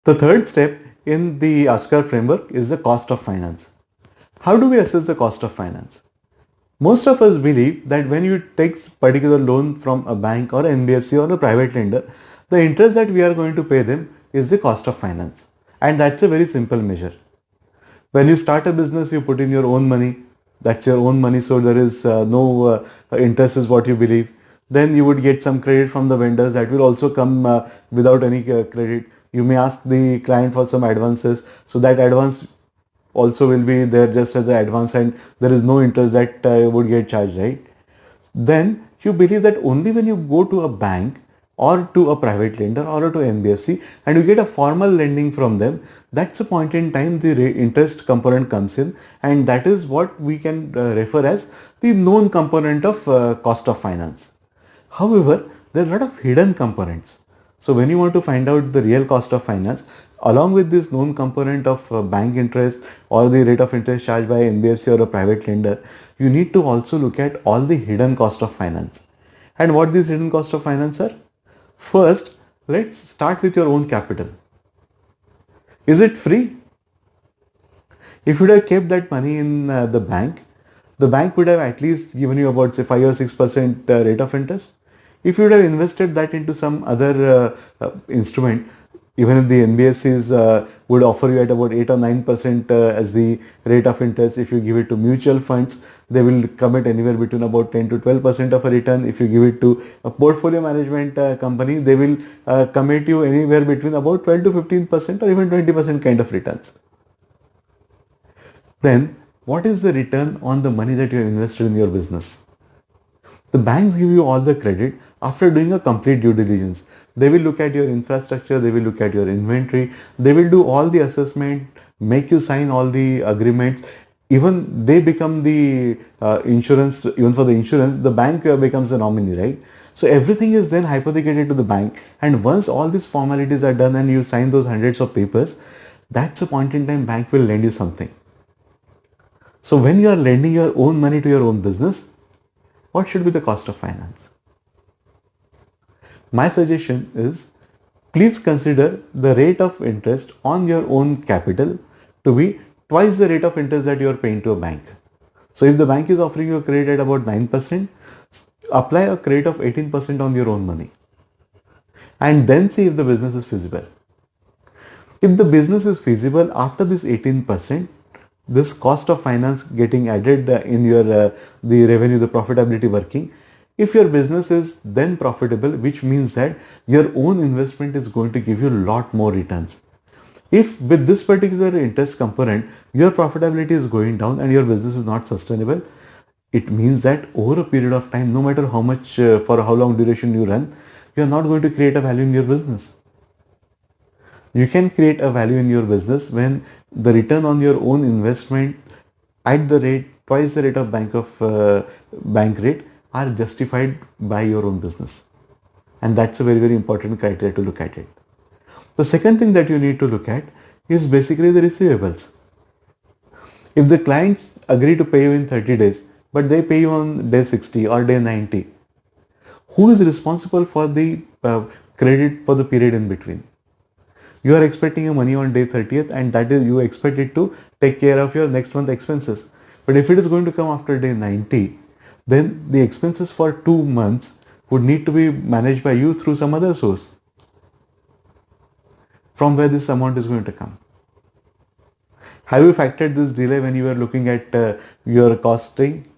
The third step in the ASCAR framework is the cost of finance. How do we assess the cost of finance? Most of us believe that when you take particular loan from a bank or an NBFC or a private lender, the interest that we are going to pay them is the cost of finance. And that's a very simple measure. When you start a business, you put in your own money. That's your own money, so there is no interest is what you believe. Then you would get some credit from the vendors that will also come without any credit. You may ask the client for some advances, so that advance also will be there just as an advance, and there is no interest that would get charged, right? Then you believe that only when you go to a bank or to a private lender or to NBFC and you get a formal lending from them, that's a point in time the interest component comes in, and that is what we can refer as the known component of cost of finance. However, there are a lot of hidden components. So when you want to find out the real cost of finance, along with this known component of bank interest or the rate of interest charged by NBFC or a private lender, you need to also look at all the hidden cost of finance. And what these hidden cost of finance are? First, let's start with your own capital. Is it free? If you would have kept that money in the bank would have at least given you about say 5 or 6% rate of interest. If you would have invested that into some other instrument, even if the NBFCs would offer you at about 8 or 9% as the rate of interest, if you give it to mutual funds, they will come at anywhere between about 10 to 12% of a return. If you give it to a portfolio management company, they will come at you anywhere between about 12 to 15% or even 20% kind of returns. Then, what is the return on the money that you have invested in your business? The banks give you all the credit after doing a complete due diligence. They will look at your infrastructure, they will look at your inventory, they will do all the assessment, make you sign all the agreements. Even they become the insurance, even for the insurance, the bank becomes a nominee, right? So everything is then hypothecated to the bank, and once all these formalities are done and you sign those hundreds of papers, that's a point in time bank will lend you something. So when you are lending your own money to your own business, what should be the cost of finance? My suggestion is, please consider the rate of interest on your own capital to be twice the rate of interest that you are paying to a bank. So if the bank is offering you a credit at about 9%, apply a credit of 18% on your own money and then see if the business is feasible. If the business is feasible after this 18%, this cost of finance getting added in your the revenue, the profitability working. If your business is then profitable, which means that your own investment is going to give you a lot more returns. If with this particular interest component, your profitability is going down and your business is not sustainable, it means that over a period of time, no matter how much, for how long duration you run, you are not going to create a value in your business. You can create a value in your business when the return on your own investment at the rate twice the rate of bank rate are justified by your own business, and that's a very, very important criteria to look at it. The second thing that you need to look at is basically the receivables. If the clients agree to pay you in 30 days but they pay you on day 60 or day 90, who is responsible for the credit for the period in between? You are expecting your money on day 30th, and that is you expect it to take care of your next month expenses. But if it is going to come after day 90, then the expenses for 2 months would need to be managed by you through some other source from where this amount is going to come. Have you factored this delay when you are looking at your costing?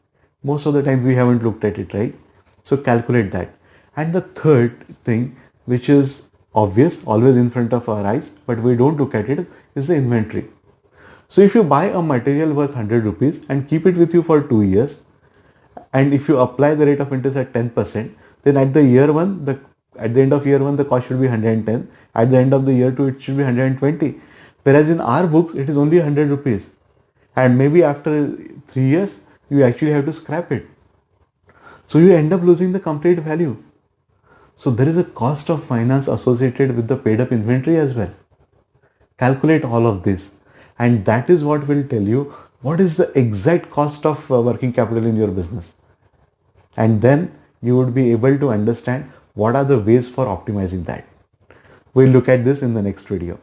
Most of the time we haven't looked at it, right? So calculate that. And the third thing, which is obvious, always in front of our eyes, but we don't look at it, is the inventory. So if you buy a material worth 100 rupees and keep it with you for 2 years, and if you apply the rate of interest at 10%, then at the end of year 1 the cost should be 110, at the end of the year 2 it should be 120. Whereas in our books it is only 100 rupees, and maybe after 3 years you actually have to scrap it. So you end up losing the complete value. So there is a cost of finance associated with the paid up inventory as well. Calculate all of this, and that is what will tell you what is the exact cost of working capital in your business. And then you would be able to understand what are the ways for optimizing that. We'll look at this in the next video.